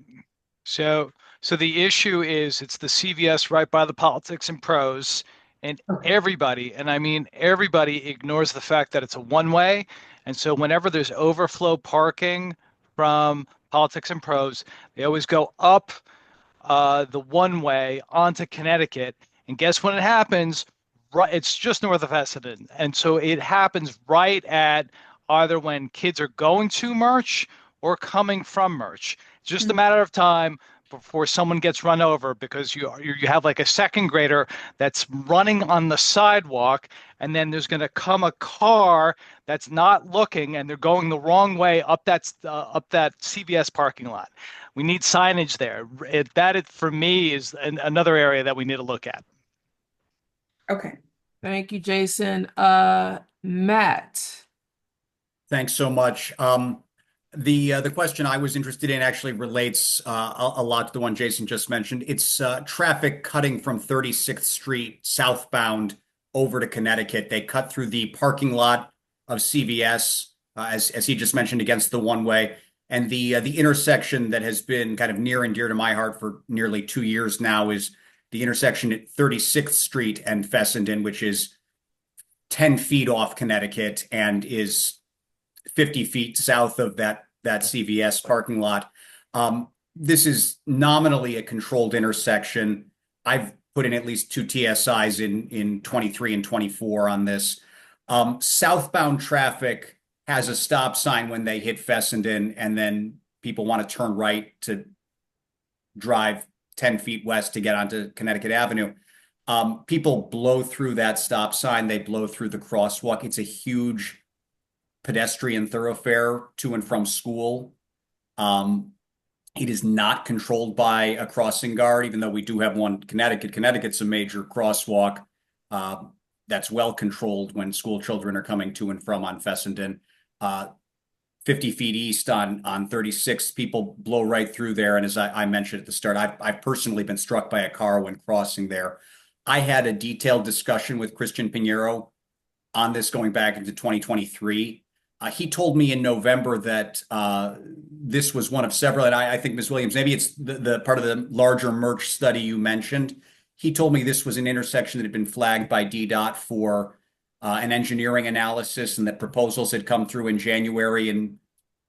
Speaker 6: So, so the issue is it's the CVS right by the Politics and Pros, and
Speaker 3: Okay.
Speaker 6: everybody, and I mean everybody, ignores the fact that it's a one-way. And so whenever there's overflow parking from Politics and Pros, they always go up the one way onto Connecticut. And guess when it happens? Right, it's just north of Essendon. And so it happens right at either when kids are going to Merch or coming from Merch. It's just a matter of time before someone gets run over because you have like a second grader that's running on the sidewalk, and then there's going to come a car that's not looking, and they're going the wrong way up that CVS parking lot. We need signage there. For me, is another area that we need to look at.
Speaker 3: Okay.
Speaker 1: Thank you, Jason. Matt.
Speaker 11: Thanks so much. The question I was interested in actually relates a lot to the one Jason just mentioned. It's traffic cutting from 36th Street southbound over to Connecticut. They cut through the parking lot of CVS, as he just mentioned, against the one way. And the intersection that has been kind of near and dear to my heart for nearly 2 years now is the intersection at 36th Street and Fessenden, which is 10 feet off Connecticut and is 50 feet south of that CVS parking lot. This is nominally a controlled intersection. I've put in at least 2 TSIs in 23 and 24 on this. Southbound traffic has a stop sign when they hit Fessenden, and then people want to turn right to drive 10 feet west to get onto Connecticut Avenue. People blow through that stop sign. They blow through the crosswalk. It's a huge pedestrian thoroughfare to and from school. It is not controlled by a crossing guard, even though we do have one in Connecticut. Connecticut's a major crosswalk that's well controlled when school children are coming to and from on Fessenden. 50 feet east on 36, people blow right through there. And as I mentioned at the start, I've personally been struck by a car when crossing there. I had a detailed discussion with Christian Pinheiro on this going back into 2023. He told me in November that this was one of several, and I think, Ms. Williams, maybe it's the part of the larger Merch study you mentioned. He told me this was an intersection that had been flagged by DDOT for an engineering analysis, and that proposals had come through in January, and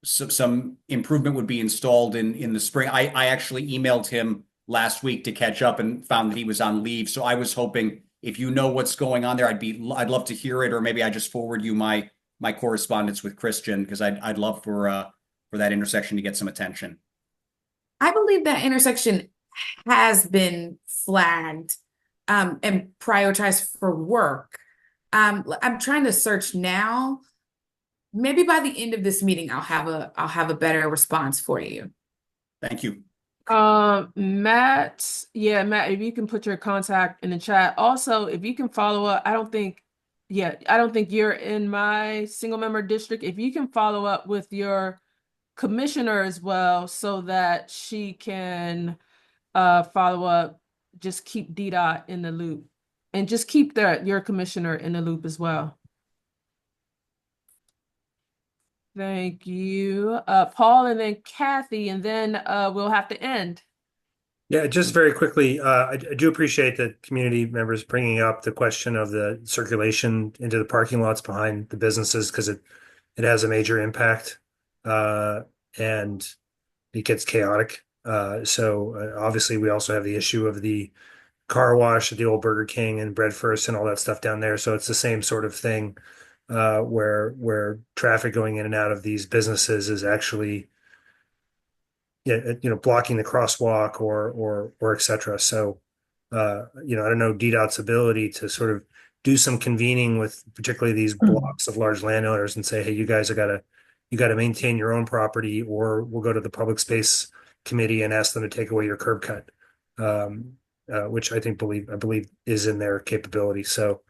Speaker 11: some improvement would be installed in the spring. I actually emailed him last week to catch up and found that he was on leave. So I was hoping, if you know what's going on there, I'd love to hear it, or maybe I just forward you my correspondence with Christian, because I'd love for that intersection to get some attention.
Speaker 3: I believe that intersection has been flagged and prioritized for work. I'm trying to search now. Maybe by the end of this meeting, I'll have a better response for you.
Speaker 11: Thank you.
Speaker 1: Matt, if you can put your contact in the chat. Also, if you can follow up, I don't think you're in my single member district. If you can follow up with your commissioner as well, so that she can follow up, just keep DDOT in the loop, and just keep your commissioner in the loop as well. Thank you. Paul, and then Kathy, and then we'll have to end.
Speaker 9: Yeah, just very quickly, I do appreciate the community members bringing up the question of the circulation into the parking lots behind the businesses, because it has a major impact, and it gets chaotic. So obviously we also have the issue of the car wash at the old Burger King and Bread First and all that stuff down there. So it's the same sort of thing, where traffic going in and out of these businesses is actually blocking the crosswalk or et cetera. So, I don't know DDOT's ability to sort of do some convening with particularly these blocks of large landowners and say, hey, you guys you got to maintain your own property, or we'll go to the public space committee and ask them to take away your curb cut, which I believe is in their capability. So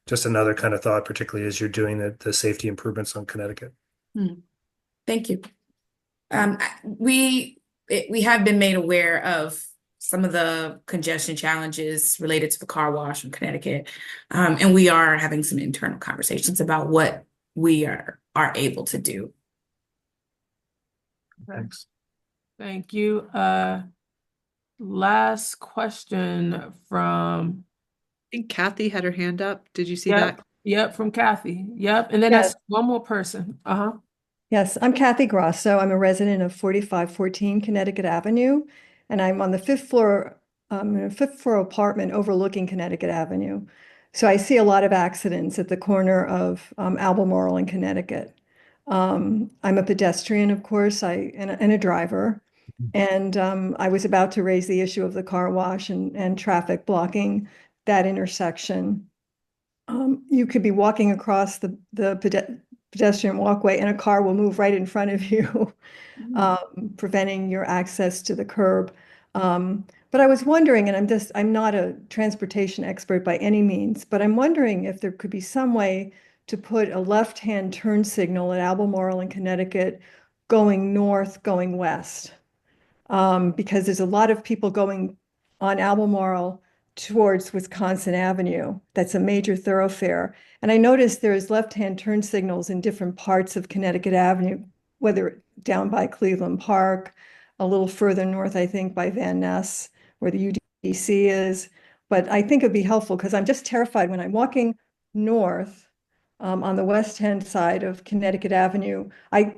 Speaker 9: just another kind of thought, particularly as you're doing the safety improvements on Connecticut.
Speaker 3: Thank you. We have been made aware of some of the congestion challenges related to the car wash in Connecticut. And we are having some internal conversations about what we are able to do.
Speaker 9: Thanks.
Speaker 1: Thank you. Last question from,
Speaker 2: I think Kathy had her hand up. Did you see
Speaker 1: yep,
Speaker 2: that?
Speaker 1: yep, from Kathy. Yep. And then
Speaker 12: Yes.
Speaker 1: that's one more person. Uh-huh.
Speaker 12: Yes, I'm Kathy Grosso. I'm a resident of 4514 Connecticut Avenue, and I'm on the fifth floor, in a fifth floor apartment overlooking Connecticut Avenue. So I see a lot of accidents at the corner of Albemarle and Connecticut. I'm a pedestrian, of course, and a driver. And I was about to raise the issue of the car wash and traffic blocking that intersection. You could be walking across the pedestrian walkway and a car will move right in front of you, preventing your access to the curb. But I was wondering, and I'm not a transportation expert by any means, but I'm wondering if there could be some way to put a left-hand turn signal at Albemarle in Connecticut going north, going west. Because there's a lot of people going on Albemarle towards Wisconsin Avenue. That's a major thoroughfare. And I noticed there's left-hand turn signals in different parts of Connecticut Avenue, whether down by Cleveland Park, a little further north, I think, by Van Ness, where the UDC is. But I think it'd be helpful because I'm just terrified when I'm walking north on the west-hand side of Connecticut Avenue. I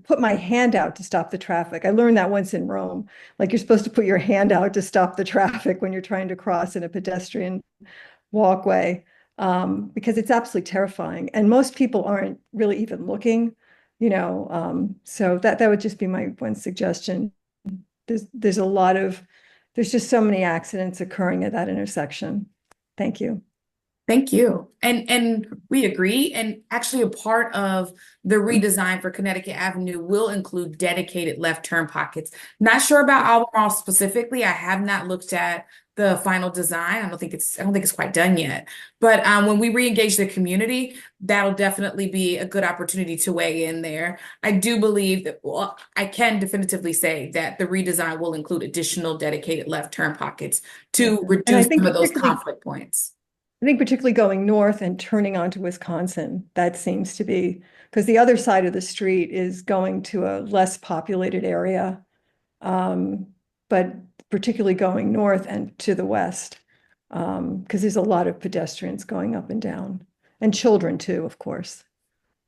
Speaker 12: put my hand out to stop the traffic. I learned that once in Rome. Like you're supposed to put your hand out to stop the traffic when you're trying to cross in a pedestrian walkway, because it's absolutely terrifying. And most people aren't really even looking, so that would just be my one suggestion. There's just so many accidents occurring at that intersection. Thank you.
Speaker 3: Thank you. And we agree. And actually a part of the redesign for Connecticut Avenue will include dedicated left turn pockets. Not sure about Albemarle specifically. I have not looked at the final design. I don't think it's quite done yet. But when we re-engage the community, that'll definitely be a good opportunity to weigh in there. I do believe that, well, I can definitively say that the redesign will include additional dedicated left turn pockets to reduce some of those conflict points.
Speaker 12: I think particularly going north and turning onto Wisconsin, that seems to be, because the other side of the street is going to a less populated area, but particularly going north and to the west, because there's a lot of pedestrians going up and down, and children too, of course.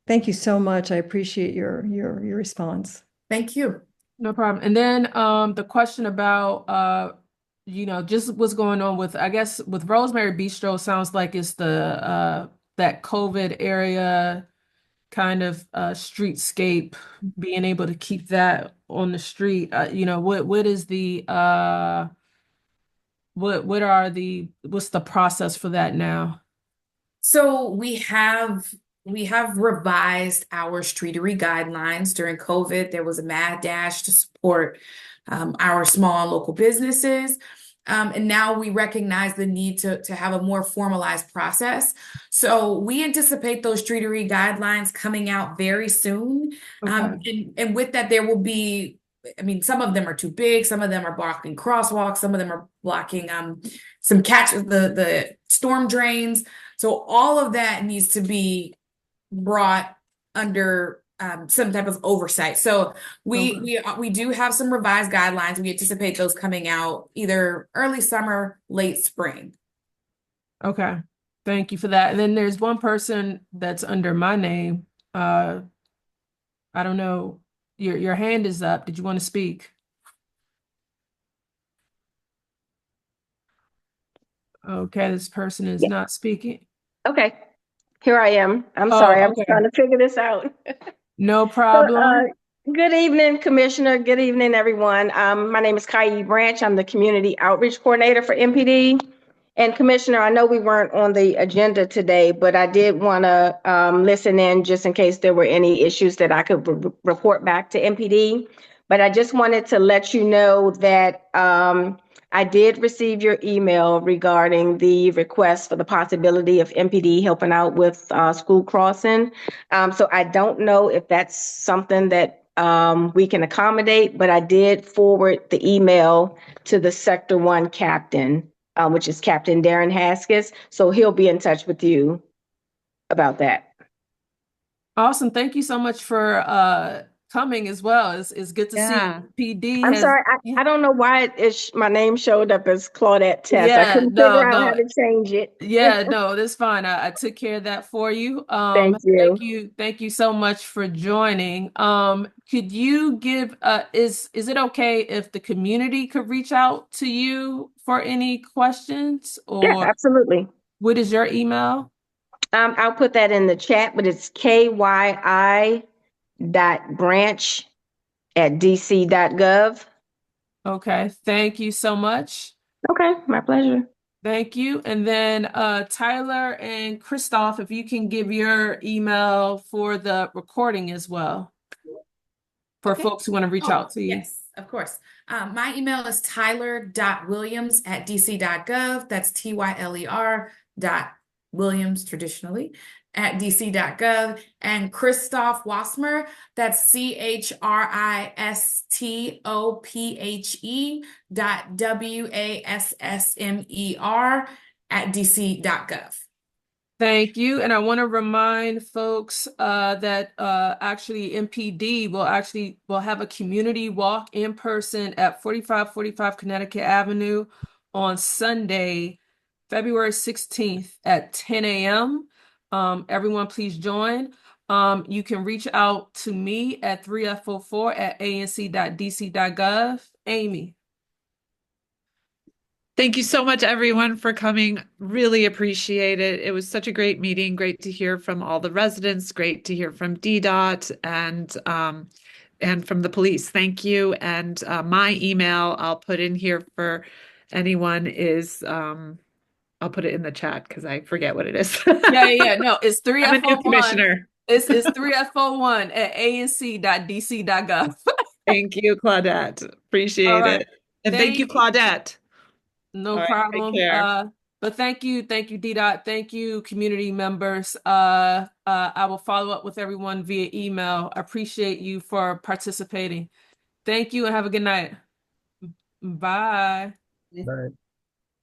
Speaker 12: Thank you so much. I appreciate your response.
Speaker 3: Thank you.
Speaker 1: No problem. And then the question about just what's going on with, I guess, with Rosemary Bistro, sounds like it's the that COVID area kind of streetscape, being able to keep that on the street. What's the process for that now?
Speaker 3: So we have revised our streetery guidelines. During COVID. There was a mad dash to support our small and local businesses. And now we recognize the need to have a more formalized process. So we anticipate those streetery guidelines coming out very soon.
Speaker 1: Okay.
Speaker 3: And with that, there will be, some of them are too big, some of them are blocking crosswalks, some of them are blocking the storm drains. So all of that needs to be brought under some type of oversight. So we do have some revised guidelines. We anticipate those coming out either early summer, late spring.
Speaker 1: Okay. Thank you for that. And then there's one person that's under my name. I don't know. Your hand is up. Did you want to speak? Okay, this person is not speaking.
Speaker 13: Okay, here I am. I'm sorry, I was trying to figure this out.
Speaker 1: No problem.
Speaker 13: Good evening, Commissioner. Good evening, everyone. My name is Kai Branch. I'm the Community Outreach Coordinator for MPD. And Commissioner, I know we weren't on the agenda today, but I did want to listen in just in case there were any issues that I could report back to MPD. But I just wanted to let you know that I did receive your email regarding the request for the possibility of MPD helping out with school crossing. So I don't know if that's something that we can accommodate, but I did forward the email to the Sector 1 captain, which is Captain Darren Haskins. So he'll be in touch with you about that.
Speaker 1: Awesome. Thank you so much for coming as well. It's good to see
Speaker 2: Yeah.
Speaker 1: PD
Speaker 13: I'm
Speaker 1: has
Speaker 13: sorry, I don't know why my name showed up as Claudette Tess. I
Speaker 1: yeah,
Speaker 13: couldn't
Speaker 1: no,
Speaker 13: figure out how
Speaker 1: no.
Speaker 13: to change it.
Speaker 1: Yeah, no, that's fine. I took care of that for you.
Speaker 13: Thank you.
Speaker 1: Thank you so much for joining. Could you give is it okay if the community could reach out to you for any questions,
Speaker 13: Yeah,
Speaker 1: or
Speaker 13: absolutely.
Speaker 1: what is your email?
Speaker 13: I'll put that in the chat, but it's kyi.branch@dc.gov.
Speaker 1: Okay, thank you so much.
Speaker 13: Okay, my pleasure.
Speaker 1: Thank you. And then Tyler and Christoph, if you can give your email for the recording as well, for
Speaker 3: Okay.
Speaker 1: folks who want to reach out to you.
Speaker 3: Yes, of course. My email is tyler.williams@dc.gov. That's tyler.williams traditionally at dc.gov. And Christoph Wasmer, that's CHRISTOPHE.WASSMER at dc.gov.
Speaker 1: Thank you. And I want to remind folks that actually MPD will have a community walk in person at 4545 Connecticut Avenue on Sunday, February 16th at 10 a.m. Everyone, please join. You can reach out to me at 3f04@anc.dc.gov. Amy.
Speaker 2: Thank you so much, everyone, for coming. Really appreciate it. It was such a great meeting. Great to hear from all the residents. Great to hear from DDOT and from the police. Thank you. And my email I'll put in here for anyone is I'll put it in the chat because I forget what it is.
Speaker 1: Yeah. No, it's
Speaker 2: I'm a new
Speaker 1: 3f01.
Speaker 2: commissioner.
Speaker 1: It's 3f01@anc.dc.gov.
Speaker 2: Thank you, Claudette.
Speaker 1: All
Speaker 2: Appreciate
Speaker 1: right.
Speaker 2: it. And thank you, Claudette.
Speaker 1: No
Speaker 2: All right, take
Speaker 1: problem.
Speaker 2: care.
Speaker 1: But thank you, DDOT. Thank you, community members. I will follow up with everyone via email. I appreciate you for participating. Thank you and have a good night. Bye.
Speaker 9: Right.